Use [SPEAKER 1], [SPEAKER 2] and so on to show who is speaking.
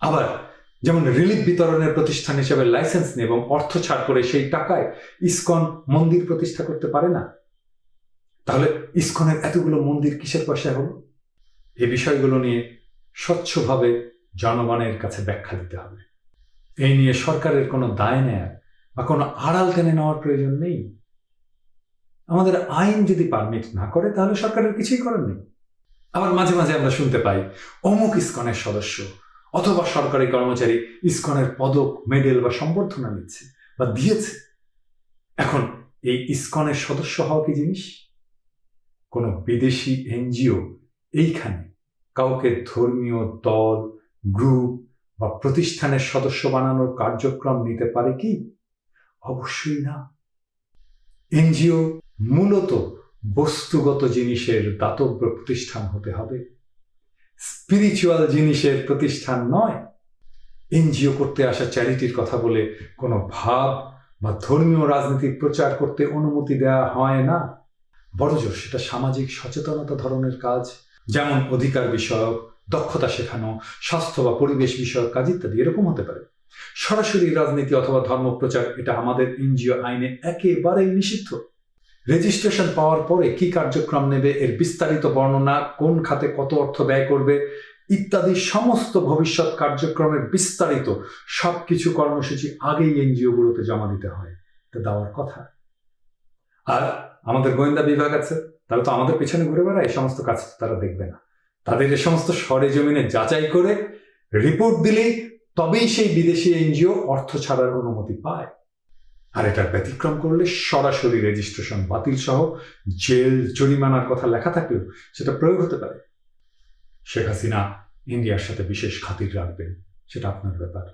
[SPEAKER 1] আবার যেমন রিলিফ বিতরণের প্রতিষ্ঠান হিসেবে লাইসেন্স নিয়ে এবং অর্থ ছাড় করে সেই টাকায় ইসকন মন্দির প্রতিষ্ঠা করতে পারে না। তাহলে ইসকনের এতগুলো মন্দির কিসের পয়সায় হলো? এই বিষয়গুলো নিয়ে স্বচ্ছভাবে জনগণের কাছে ব্যাখ্যা দিতে হবে। এই নিয়ে সরকারের কোনো দায় নেয়ার বা কোনো আড়াল টেনে নেওয়ার প্রয়োজন নেই। আমাদের আইন যদি পারমিট না করে তাহলে সরকারের কিছুই করার নেই। আবার মাঝে মাঝে আমরা শুনতে পাই অমুক ইসকনের সদস্য অথবা সরকারি কর্মচারী ইসকনের পদক, মেডেল বা সম্বর্ধনা নিচ্ছে বা দিয়েছে। এখন এই ইসকনের সদস্য হওয়া কি জিনিস? কোনো বিদেশি এনজিও এইখানে কাউকে ধর্মীয় দল, গ্রুপ বা প্রতিষ্ঠানের সদস্য বানানোর কার্যক্রম নিতে পারে কি? অবশ্যই না। এনজিও মূলত বস্তুগত জিনিসের দাতব্য প্রতিষ্ঠান হতে হবে, স্পিরিচুয়াল জিনিসের প্রতিষ্ঠান নয়। এনজিও করতে আসা চ্যারিটির কথা বলে কোনো ভাব বা ধর্মীয় রাজনীতির প্রচার করতে অনুমতি দেওয়া হয় না। বড়জোর সেটা সামাজিক সচেতনতা ধরনের কাজ, যেমন অধিকার বিষয়ক, দক্ষতা শেখানো, স্বাস্থ্য বা পরিবেশ বিষয়ক কাজ ইত্যাদি এরকম হতে পারে। সরাসরি রাজনীতি অথবা ধর্মপ্রচার এটা আমাদের এনজিও আইনে একেবারেই নিষিদ্ধ। রেজিস্ট্রেশন পাওয়ার পরে কি কার্যক্রম নেবে, এর বিস্তারিত বর্ণনা, কোন খাতে কত অর্থ ব্যয় করবে ইত্যাদি সমস্ত ভবিষ্যৎ কার্যক্রমের বিস্তারিত সবকিছু কর্মসূচি আগেই এনজিও গুলোতে জমা দিতে হয়। এটা দেওয়ার কথা। আর আমাদের গোয়েন্দা বিভাগ আছে, তারা তো আমাদের পেছনে ঘুরে বেড়ায়, এই সমস্ত কাজ তারা দেখবে না। তাদের এ সমস্ত সরেজমিনে যাচাই করে রিপোর্ট দিলেই তবেই সেই বিদেশি এনজিও অর্থ ছাড়ার অনুমতি পায়। আর এটার ব্যতিক্রম করলে সরাসরি রেজিস্ট্রেশন বাতিল সহ জেল, জরিমানার কথা লেখা থাকলেও সেটা প্রয়োগ হতে পারে। শেখ হাসিনা ইন্ডিয়ার সাথে বিশেষ খাতির রাখবেন, সেটা আপনার ব্যাপার।